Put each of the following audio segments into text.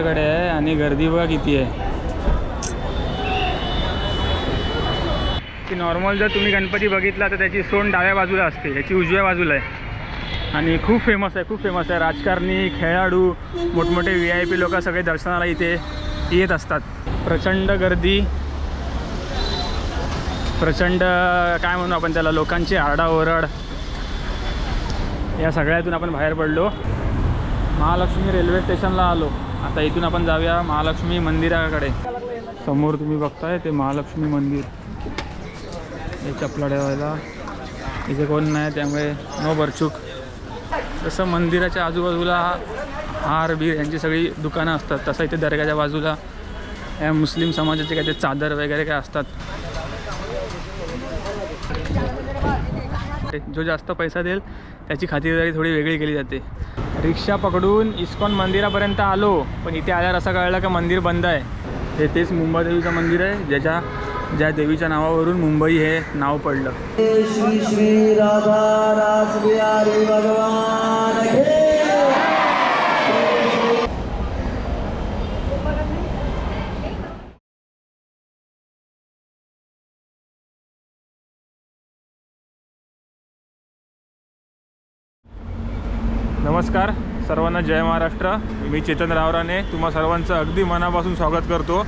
मंदिराकडे आहे आणि गर्दी बघा किती आहे. की नॉर्मल जर तुम्ही गणपती बघितला तर त्याची सोंड डाव्या बाजूला असते, याची उजव्या बाजूला आहे. आणि खूप फेमस आहे, खूप फेमस आहे. राजकारणी, खेळाडू, मोठमोठे VIP लोक सगळे दर्शनाला इथे येत असतात. प्रचंड गर्दी, प्रचंड काय म्हणू आपण त्याला, लोकांची आरडाओरड. या सगळ्यातून आपण बाहेर पडलो. महालक्ष्मी रेल्वे स्टेशनला आलो. आता इथून आपण जाऊया महालक्ष्मी मंदिराकडे. समोर तुम्ही बघताय ते महालक्ष्मी मंदिर. हे चपला ठेवायला इथे कोण नाही, त्यामुळे नो बरचूक. तसं मंदिराच्या आजूबाजूला हार बीर यांची सगळी दुकानं असतात, तसं इथे दर्ग्याच्या बाजूला या मुस्लिम समाजाचे काही ते चादर वगैरे काय असतात. जो जास्त पैसा देईल त्याची खातिरदारी थोडी वेगळी केली जाते. रिक्षा पकडून इस्कॉन मंदिरापर्यंत आलो, पण इथे आल्यावर असं कळलं की मंदिर बंद आहे. हे तेच मुंबादेवीचं मंदिर आहे ज्या देवीच्या नावावरून मुंबई हे नाव पडलं. श्री श्री राधा रास बिहारी भगवान के. नमस्कार सर्वांना, जय महाराष्ट्र. मी चेतन रावराने तुम्हा सर्वांचं अगदी मनापासून स्वागत करतो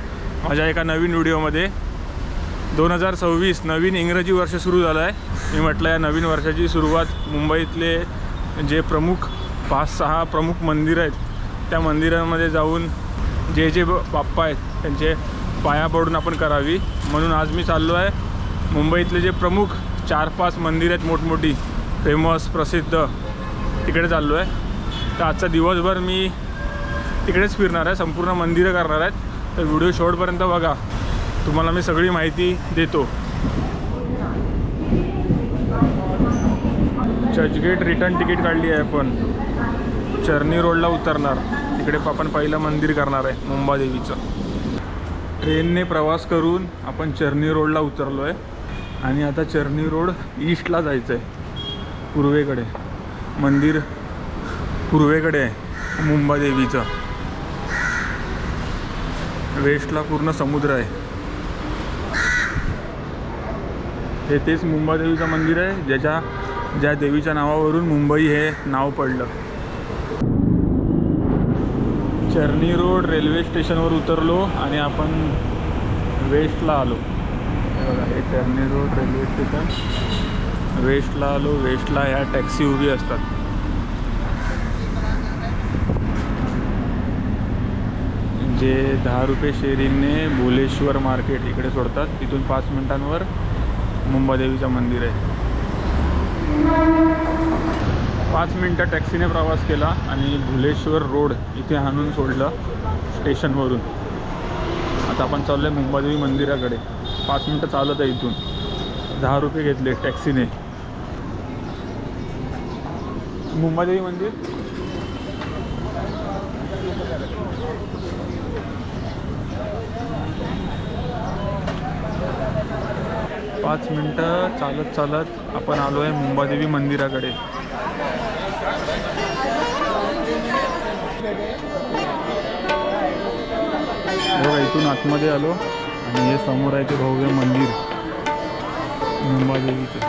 माझ्या एका नवीन व्हिडिओमध्ये. 2026 नवीन इंग्रजी वर्ष सुरू झालं आहे. मी म्हटलं या नवीन वर्षाची सुरुवात मुंबईतले जे प्रमुख 5-6 प्रमुख मंदिरं आहेत त्या मंदिरांमध्ये जाऊन जे बाप्पा आहेत त्यांचे पाया पडून आपण करावी. म्हणून आज मी चाललो आहे मुंबईतले जे प्रमुख 4-5 मंदिरं आहेत मोठमोठी फेमस प्रसिद्ध, तिकडे चाललो आहे. तर आजचा दिवसभर मी तिकडेच फिरणार आहे, संपूर्ण मंदिरं करणार आहेत. तर व्हिडिओ शेवटपर्यंत बघा, तुम्हाला मी सगळी माहिती देतो. चर्चगेट रिटर्न तिकीट काढली आहे आपण. चर्नी रोडला उतरणार, तिकडे आपण पहिलं मंदिर करणार आहे मुंबादेवीचं. ट्रेनने प्रवास करून आपण चर्नी रोडला उतरलो आहे आणि आता चर्नी रोड ईस्टला जायचं आहे, पूर्वेकडे. मंदिर पूर्वेकडे आहे मुंबादेवीचं. वेस्टला पूर्ण समुद्र आहे. हे तेच मुंबादेवीचं मंदिर आहे ज्या देवीच्या नावावरून मुंबई हे नाव पडलं. चर्नी रोड रेल्वे स्टेशनवर उतरलो आणि आपण वेस्टला आलो. हे बघा, हे चर्नी रोड रेल्वे स्टेशन. वेस्टला आलो. वेस्टला ह्या टॅक्सी उभी असतात. जे 10 रुपये शेअरिंगने भुलेश्वर मार्केट इकडे सोडतात. तिथून 5 मिनिटांवर मुंबादेवीचं मंदिर आहे. 5 मिनटं टॅक्सीने प्रवास केला आणि भुलेश्वर रोड इथे आणून सोडलं स्टेशनवरून. आता आपण चाललो आहे मुंबादेवी मंदिराकडे. 5 मिनटं चालत आहे इथून. 10 रुपये घेतले टॅक्सीने. मुंबादेवी मंदिर 5 मिनटं चालत आपण आलो आहे मुंबादेवी मंदिराकडे. बघा, इथून आतमध्ये आलो आणि हे समोर आहे ते भव्य मंदिर मुंबादेवीचं.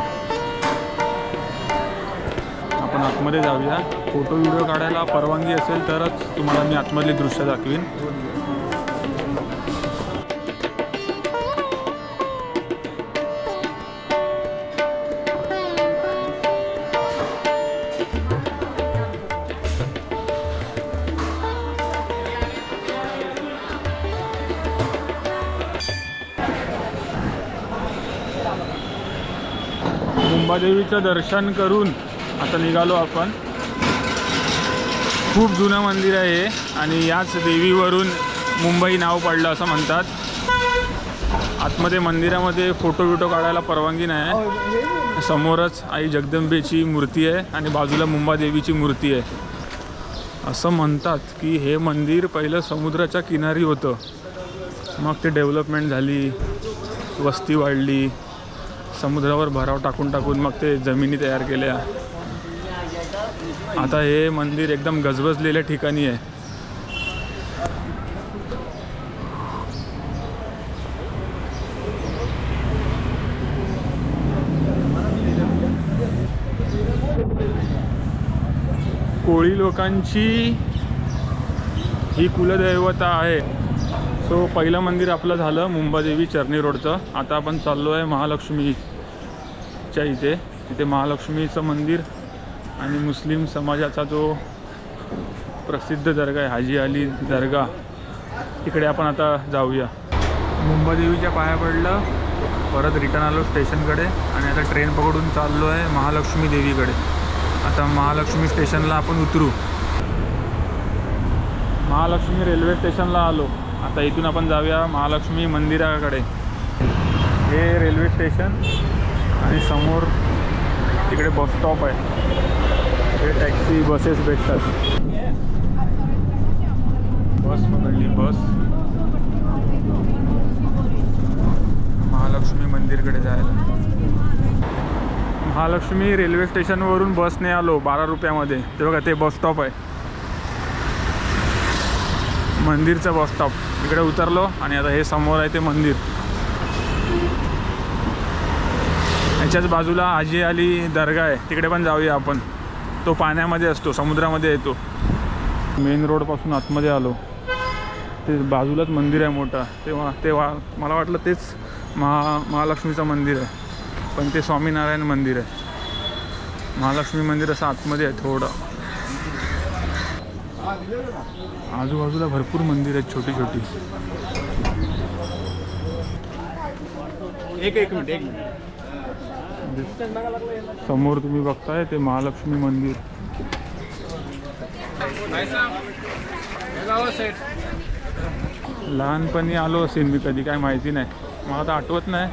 आपण आतमध्ये जाऊया. फोटो व्हिडिओ काढायला परवानगी असेल तरच तुम्हाला मी आतमधली दृश्य दाखवीन. मुंबादेवीचं दर्शन करून आता निघालो आपण. खूप जुनं मंदिर आहे हे आणि याच देवीवरून मुंबई नाव पडलं असं म्हणतात. आतमध्ये मंदिरामध्ये फोटो काढायला परवानगी नाही आहे. समोरच आई जगदंबेची मूर्ती आहे आणि बाजूला मुंबादेवीची मूर्ती आहे. असं म्हणतात की हे मंदिर पहिलं समुद्राच्या किनारी होतं, मग ते डेव्हलपमेंट झाली, वस्ती वाढली, समुद्रावर भराव टाकून मग ते जमिनी तयार केल्या. आता हे मंदिर एकदम गजबजलेल्या ठिकाणी आहे. कोळी लोकांची ही कुलदैवता आहे. सो पहिलं मंदिर आपलं झालं मुंबादेवी चर्नी रोडचं. आता आपण चाललो आहे महालक्ष्मीच्या इथे. इथे महालक्ष्मीचं मंदिर आणि मुस्लिम समाजाचा जो प्रसिद्ध दर्गा आहे हाजी अली दर्गा, तिकडे आपण आता जाऊया. मुंबादेवीच्या पाया पडलं, परत रिटर्न आलो स्टेशनकडे आणि आता ट्रेन पकडून चाललो आहे महालक्ष्मी देवीकडे. आता महालक्ष्मी स्टेशनला आपण उतरू. महालक्ष्मी रेल्वे स्टेशनला आलो. आता इथून आपण जाऊया महालक्ष्मी मंदिराकडे. हे रेल्वे स्टेशन आणि समोर तिकडे बस स्टॉप आहे. हे टॅक्सी बसेस भेटतात. बस पकडली, बस महालक्ष्मी मंदिरकडे जायला. महालक्ष्मी रेल्वे स्टेशनवरून बसने आलो 12 रुपयामध्ये. ते बघा ते बस स्टॉप आहे, मंदिरचं बस स्टॉप. इकडे उतरलो आणि आता हे समोर आहे ते मंदिर. याच्याच बाजूला हाजी अली दर्गा आहे, तिकडे पण जाऊया आपण. तो पाण्यामध्ये असतो, समुद्रामध्ये येतो. मेन रोडपासून आतमध्ये आलो, ते बाजूलाच मंदिर आहे मोठा. तेव्हा मला वाटलं तेच महालक्ष्मीचं मंदिर आहे, पण ते स्वामीनारायण मंदिर आहे. महालक्ष्मी मंदिर असं आतमध्ये आहे थोडं. आजूबाजूला भरपूर मंदिर आहेत छोटी छोटी. एक मिनिट. समोर तुम्ही बघताय ते महालक्ष्मी मंदिर. लहानपणी आलो असेल मी कधी, काय माहिती नाही, मला तर आठवत नाही.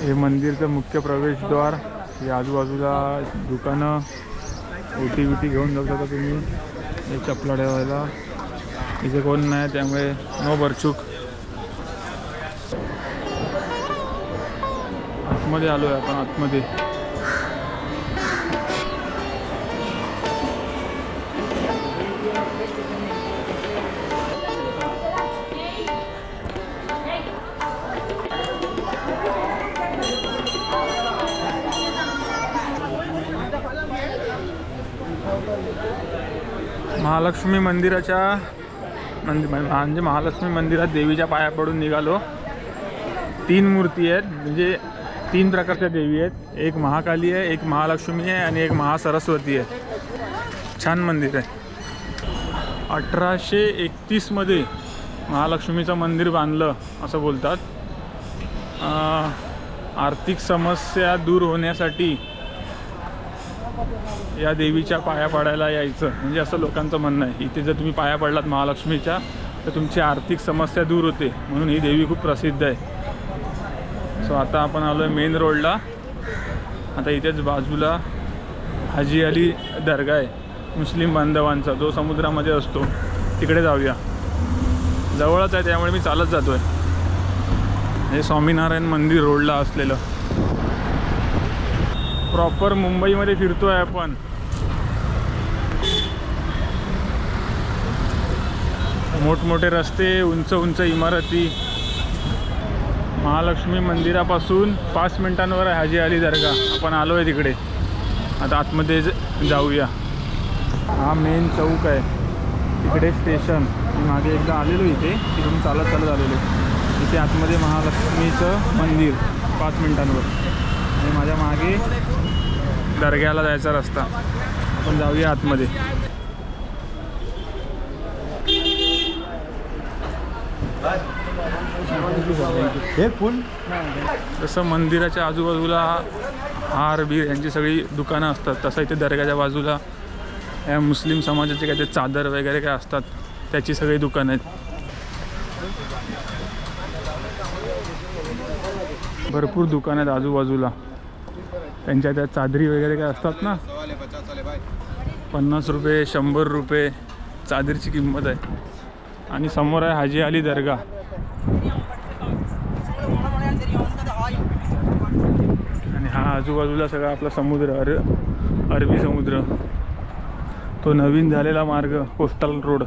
हे मंदिरचं मुख्य प्रवेशद्वार. हे आजूबाजूला दुकानं, ओटी घेऊन जाऊ शकता तुम्ही. हे चपला ठेवायला इथे कोण नाही, त्यामुळे नो बरचूक. आतमध्ये आलो आहे आपण, आतमध्ये. महालक्ष्मी मंदिराच्या म्हणजे महालक्ष्मी मंदिरात देवीच्या पाया पडून निघालो. 3 मूर्ती आहेत, म्हणजे 3 प्रकारच्या देवी आहेत. एक महाकाली आहे, एक महालक्ष्मी आहे आणि एक महासरस्वती आहे. छान मंदिर आहे. 1831मध्ये महालक्ष्मीचं मंदिर बांधलं असं बोलतात. आर्थिक समस्या दूर होण्यासाठी या देवीच्या पाया पडायला यायचं, म्हणजे असं लोकांचं म्हणणं आहे. इथे जर तुम्ही पाया पडलात महालक्ष्मीच्या तर तुमची आर्थिक समस्या दूर होते, म्हणून ही देवी खूप प्रसिद्ध आहे. सो आता आपण आलो आहे मेन रोडला. आता इथेच बाजूला हाजी अली दर्गा आहे मुस्लिम बांधवांचा, जो समुद्रामध्ये असतो. तिकडे जाऊया, जवळच आहे, त्यामुळे मी चालत जातो आहे. हे स्वामीनारायण मंदिर रोडला असलेलं. प्रॉपर मुंबईमध्ये फिरतो आहे आपण. मोठमोठे रस्ते, उंच उंच इमारती. महालक्ष्मी मंदिरापासून 5 मिनिटांवर आहे हाजी अली दर्गा. आपण आलो आहे तिकडे. आता आतमध्ये जाऊया. हा मेन चौक आहे, तिकडे स्टेशन. मी मागे एकदा आलेलो इथे, तिकडून चालत आलेलो. इथे आतमध्ये महालक्ष्मीचं मंदिर 5 मिनिटांवर. आणि माझ्या मागे दर्ग्याला जायचा रस्ता. आपण जाऊया आतमध्ये. हे फुल जसं मंदिराच्या आजूबाजूला हार बीर यांची सगळी दुकानं असतात, तसं इथे दर्ग्याच्या बाजूला या मुस्लिम समाजाचे काय ते चादर वगैरे काय असतात त्याची सगळी दुकानं आहेत. भरपूर दुकानं आहेत आजूबाजूला. त्यांच्या त्या चादरी वगैरे काय असतात ना, 50 रुपये 100 रुपये चादरीची किंमत आहे. आणि समोर आहे हाजी अली दर्गा. आणि हा आजूबाजूला सगळा आपला समुद्र, अरबी समुद्र. तो नवीन झालेला मार्ग, कोस्टल रोड.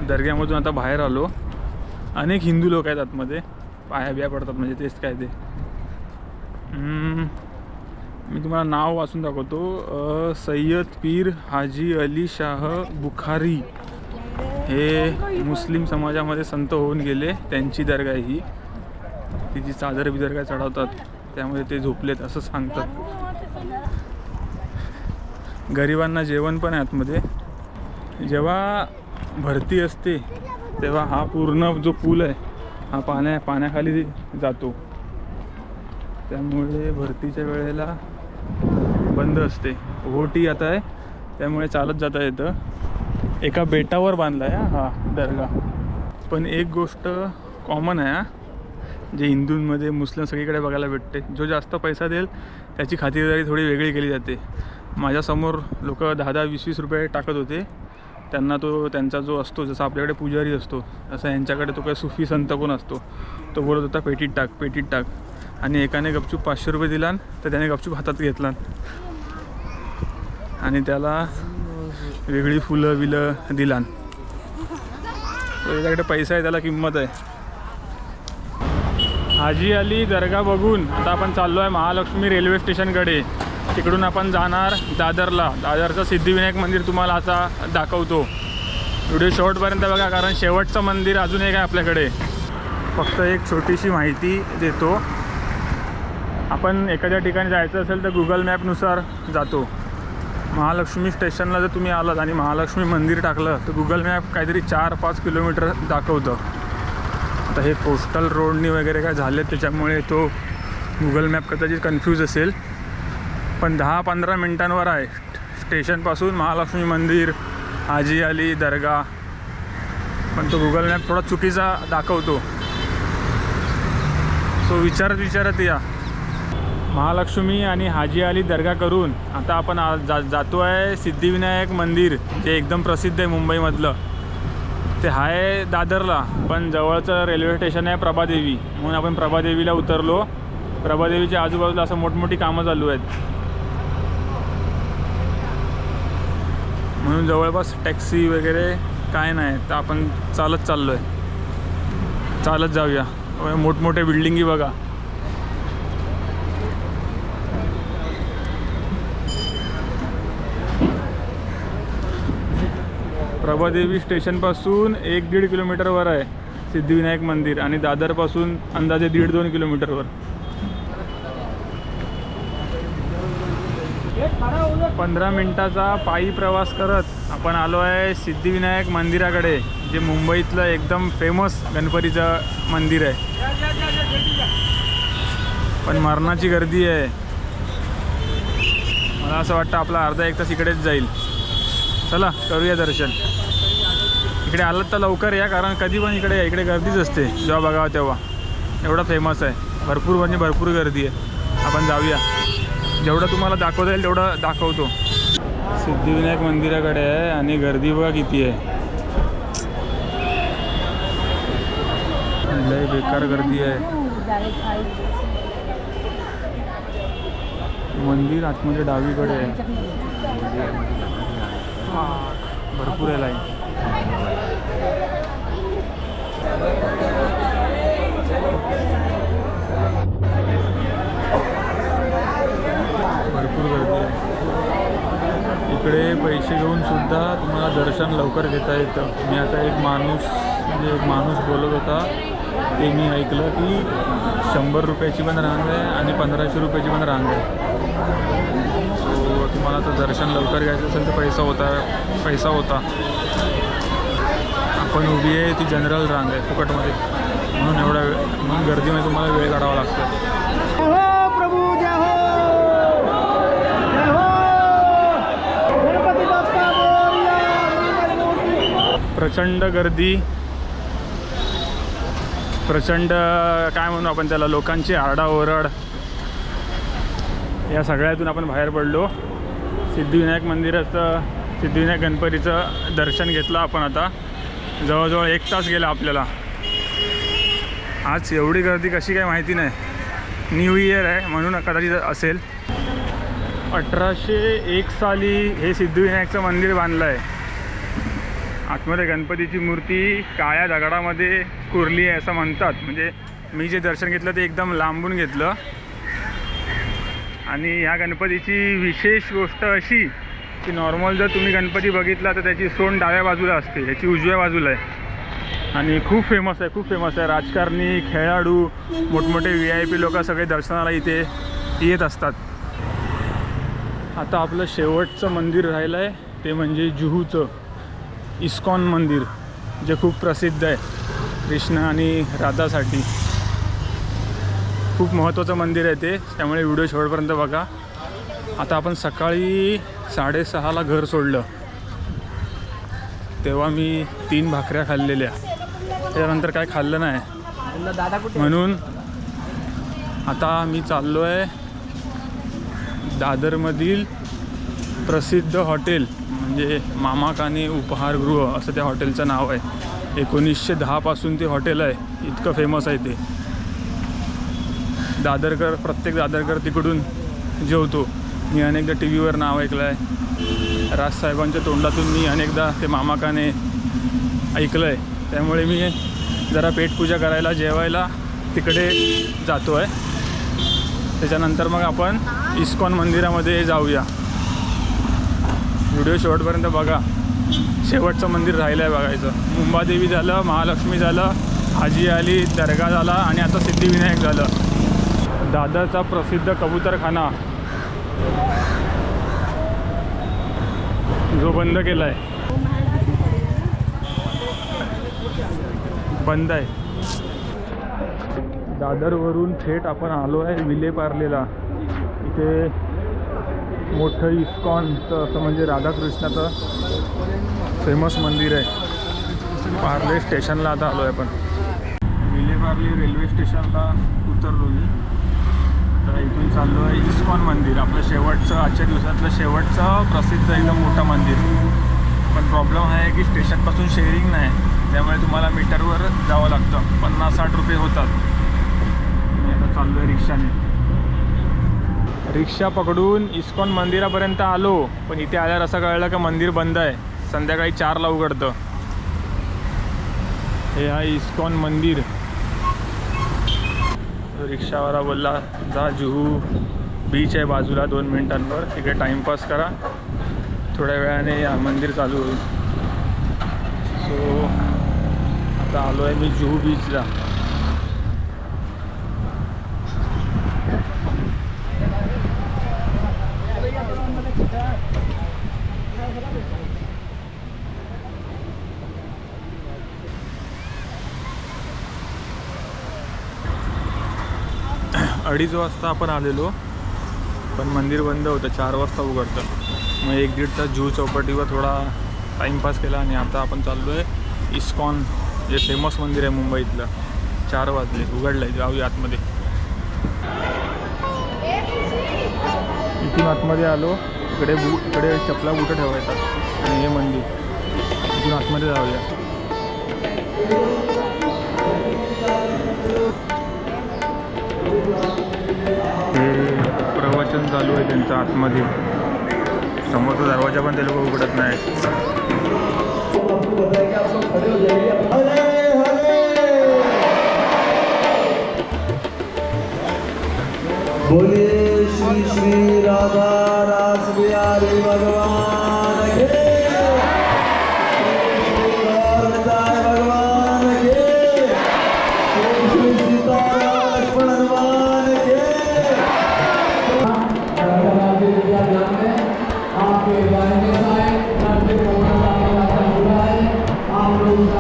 दर्ग्यामधून आता बाहेर आलो. अनेक हिंदू लोक आहेत आतमध्ये, पाया बिया पडतात म्हणजे तेच काय ते. मी तुम्हाला नाव वाचून दाखवतो. सय्यद पीर हाजी अली शाह बुखारी हे मुस्लिम समाजामध्ये संत होऊन गेले. त्यांची दर्गा आहे ही. तिची चादर बिदर काय चढवतात त्यामुळे ते झोपलेत असं सांगतात. गरिबांना जेवण पण आहे आतमध्ये. जेव्हा भरती असते तेव्हा हा पूर्ण जो पूल आहे हा पाण्याखाली जातो, त्यामुळे भरतीच्या वेळेला बंद असते. ओहोटी आता आहे त्यामुळे चालत जाता येतं. एका बेटावर बांधला आहे हा दर्गा. पण एक गोष्ट कॉमन आहे हा, जे हिंदूंमध्ये मुस्लिम सगळीकडे बघायला भेटते. जो जास्त पैसा देईल त्याची खातिरदारी थोडी वेगळी केली जाते. माझ्यासमोर लोक 10-10, 20-20 रुपये टाकत होते. त्यांचा जो असतो, जसं आपल्याकडे पुजारी असतो तसं यांच्याकडे तो काही सुफी संत कोण असतो, तो बोलत होता पेटीत टाक. आणि एकाने गपचूप 500 रुपये दिला तर त्याने गपचूप हातात घेतला आणि त्याला वेगळी फुलं बिलं दिला. त्याच्याकडे पैसा आहे, त्याला किंमत आहे. हाजी अली दर्गा बघून आता आपण चाललो आहे महालक्ष्मी रेल्वे स्टेशनकडे. तिकडून आपण जाणार दादरला. दादरचं सिद्धिविनायक मंदिर तुम्हाला आता दाखवतो. व्हिडिओ शेवटपर्यंत बघा, कारण शेवटचं मंदिर अजून एक आहे आपल्याकडे. फक्त एक छोटीशी माहिती देतो. आपण एखाद्या ठिकाणी जायचं असेल तर गुगल मॅपनुसार जातो. महालक्ष्मी स्टेशनला जर तुम्ही आलात आणि महालक्ष्मी मंदिर टाकलं तर गुगल मॅप काहीतरी 4-5 किलोमीटर दाखवतं. आता हे कोस्टल रोडनी वगैरे काय झाले त्याच्यामुळे तो गुगल मॅप कदाचित कन्फ्यूज असेल. पण 10-15 मिनटांवर आहे स्टेशनपासून महालक्ष्मी मंदिर, हाजी अली दर्गा. पण तो गुगल मॅप थोडा चुकीचा दाखवतो. सो विचारत या. महालक्ष्मी आणि हाजी अली दर्गा करून आता आपण जातो आहे सिद्धिविनायक मंदिर, जे एकदम प्रसिद्ध आहे मुंबईमधलं. ते आहे दादरला, पण जवळचं रेल्वे स्टेशन आहे प्रभादेवी. म्हणून आपण प्रभादेवीला उतरलो. प्रभादेवीच्या आजूबाजूला असं मोठमोठी कामं चालू आहेत, म्हणून जवळपास टॅक्सी वगैरे काय नाही. तर आपण चालत चाललो आहे. चालत जाऊया. मोठमोठे बिल्डिंगी बघा. प्रभादेवी स्टेशनपासून 1-1.5 किलोमीटरवर आहे सिद्धिविनायक मंदिर आणि दादरपासून अंदाजे 1.5-2 किलोमीटरवर. 15 मिनटाचा पायी प्रवास करत आपण आलो आहे सिद्धिविनायक मंदिराकडे, जे मुंबईतलं एकदम फेमस गणपतीचं मंदिर आहे. पण मरणाची गर्दी आहे. मला असं वाटतं आपला अर्धा 1 तास इकडेच जाईल. चला करूया दर्शन. इकडे आलात तर लवकर या, कारण कधी पण इकडे गर्दीच असते. जेव्हा बघावं तेव्हा. एवढं फेमस आहे. भरपूर म्हणजे भरपूर गर्दी आहे. आपण जाऊया. जेवढं तुम्हाला दाखवता येईल तेवढं दाखवतो. सिद्धिविनायक मंदिराकडे आहे आणि गर्दी बघा किती आहे. लय बेकार गर्दी आहे. मंदिर आतमध्ये डावीकडे आहे. भरपूर आहे लाईन. भरपूर गर्दी आहे. इकडे पैसे घेऊन सुद्धा तुम्हाला दर्शन लवकर घेता येतं. मी आता एक माणूस बोलत होता ते मी ऐकलं की 100 रुपयाची पण रांग आहे आणि 1500 रुपयाची पण रांग आहे. सो तुम्हाला तर दर्शन लवकर घ्यायचं असेल तर पैसा होता. आपण उभी आहे ती जनरल रांग आहे फुकटमध्ये, म्हणून गर्दीमध्ये तुम्हाला वेळ काढावा लागतो. प्रचंड गर्दी, प्रचंड काय म्हणू आपण त्याला, लोकांची आरडाओरड. या सगळ्यातून आपण बाहेर पडलो. सिद्धिविनायक सिद्धिविनायक गणपतीचं दर्शन घेतलं आपण. आता जवळजवळ 1 तास गेला आपल्याला. आज एवढी गर्दी कशी काय माहिती नाही. न्यू इयर आहे म्हणून कदाचित असेल. 1801 साली हे सिद्धिविनायकचं मंदिर बांधलं आहे आतमध्ये गणपतीची मूर्ती काळ्या दगडामध्ये कोरली आहे असं म्हणतात. म्हणजे मी जे दर्शन घेतलं ते एकदम लांबून घेतलं. आणि ह्या गणपतीची विशेष गोष्ट अशी की नॉर्मल जर तुम्ही गणपती बघितला तर त्याची सोंड डाव्या बाजूला असते, याची उजव्या बाजूला आहे. आणि खूप फेमस आहे, खूप फेमस आहे. राजकारणी, खेळाडू, मोठमोठे VIP लोक सगळे दर्शनाला इथे येत असतात. आता आपलं शेवटचं मंदिर राहिलं आहे ते म्हणजे जुहूचं इस्कॉन मंदिर, जे खूप प्रसिद्ध आहे कृष्ण आणि राधासाठी. खूप महत्त्वाचं मंदिर आहे ते, त्यामुळे व्हिडिओ शेवटपर्यंत बघा. आता आपण सकाळी 6:30ला घर सोडलं तेव्हा मी 3 भाकऱ्या खाल्लेल्या, त्याच्यानंतर काय खाल्लं नाही. म्हणून आता मी चाललो आहे दादरमधील प्रसिद्ध हॉटेल म्हणजे मामा काने उपहारगृह असं त्या हॉटेलचं नाव आहे. 1910 पासून ते हॉटेल आहे, इतकं फेमस आहे ते. प्रत्येक दादरकर तिकडून जेवतो. मी अनेकदा टी व्हीवर नाव ऐकलं आहे, राजसाहेबांच्या तोंडातून मी अनेकदा ते मामा काने ऐकलं आहे. त्यामुळे मी जरा पेटपूजा करायला जेवायला तिकडे जातो आहे. त्याच्यानंतर मग आपण इस्कॉन मंदिरामध्ये जाऊया. व्हिडिओ शेवटपर्यंत बघा. शेवटचं मंदिर राहिलं आहे बघायचं. मुंबादेवी झालं, महालक्ष्मी झालं, हाजी अली दर्गा झाला आणि आता सिद्धिविनायक झालं. दादरचा प्रसिद्ध कबूतरखाना जो बंद केला आहे, बंद आहे. दादरवरून थेट आपण आलो आहे विलेपार्लेला. इथे मोठं इस्कॉनचं असं म्हणजे राधाकृष्णाचं फेमस मंदिर आहे. पार्ले स्टेशनला आता आलो आहे आपण. विलेपार्ले रेल्वे स्टेशनला उतरलो मी. तर इथून चाललो आहे इस्कॉन मंदिर, आपलं शेवटचं, आजच्या दिवसातलं शेवटचं प्रसिद्ध एकदम मोठं मंदिर. पण प्रॉब्लेम आहे की स्टेशनपासून शेअरिंग नाही, त्यामुळे तुम्हाला मीटरवर जावं लागतं. 50-60 रुपये होतात. मी आता चाललो आहे रिक्षाने. रिक्षा पकडून इस्कॉन मंदिरापर्यंत आलो, पण इथे आल्यावर असं कळलं की मंदिर बंद आहे. संध्याकाळी 4ला उघडतं. हे आहे इस्कॉन मंदिर. रिक्षावाला बोलला जा, जुहू बीच आहे बाजूला 2 मिनिटांवर, तिकडे टाईमपास करा, थोड्या वेळाने या मंदिर चालू होईल. सो आता आलो आहे मी जुहू बीचला. अडीच वाजता आपण आलेलो, पण मंदिर बंद होतं. 4 वाजता उघडतं. मग 1-1.5 तास जुहू चौपाटीवर थोडा टाईमपास केला आणि आता आपण चाललो आहे इस्कॉन, जे फेमस मंदिर आहे मुंबईतलं. 4 वाजले, उघडलं आहे. जाऊया आतमध्ये. इथून आतमध्ये आलो. इकडे चपला कुठं ठेवायचा आणि हे मंदिर. इथून आतमध्ये जाऊया. हे प्रवचन चालू आहे त्यांचं आतमध्ये. समोरचा दरवाजा पण ते लोक उघडत नाही. बोलिए श्री श्री राधा रास बिहारी भगवान के, भगवान के, श्री सीता लक्ष्मण हनुमान के. आपके दाहिने साइड आप लोग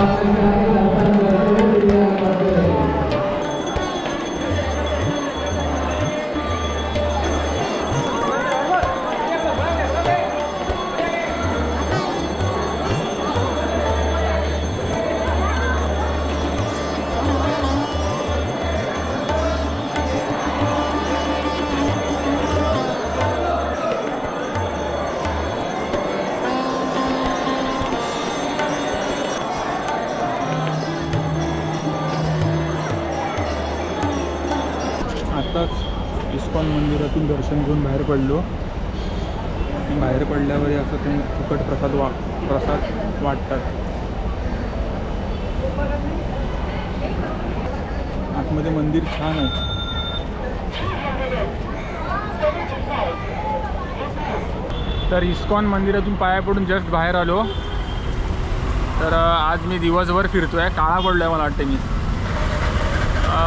आत्ताच इस्कॉन मंदिरातून दर्शन घेऊन बाहेर पडलो. बाहेर पडल्यावर असं ते फुकट प्रसाद वाटतात. आतमध्ये मंदिर छान आहे. तर इस्कॉन मंदिरातून पाया पडून जस्ट बाहेर आलो. तर आज मी दिवसभर फिरतो आहे. काळा पडलो आहे मला वाटते मी.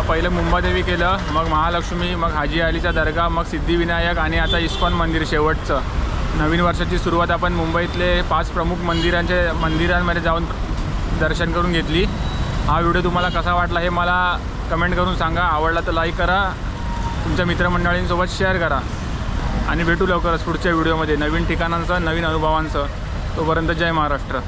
पहिलं मुंबादेवी केलं, मग महालक्ष्मी, मग हाजी अलीचा दर्गा, मग सिद्धिविनायक आणि आता इस्कॉन मंदिर शेवटचं. नवीन वर्षाची सुरुवात आपण मुंबईतले 5 प्रमुख मंदिरांमध्ये जाऊन दर्शन करून घेतली. हा व्हिडिओ तुम्हाला कसा वाटला हे मला कमेंट करून सांगा. आवडला तर लाईक करा, तुमच्या मित्रमंडळींसोबत शेअर करा आणि भेटू लवकरच पुढच्या व्हिडिओमध्ये नवीन ठिकाणांचं, नवीन अनुभवांचं. तोपर्यंत जय महाराष्ट्र.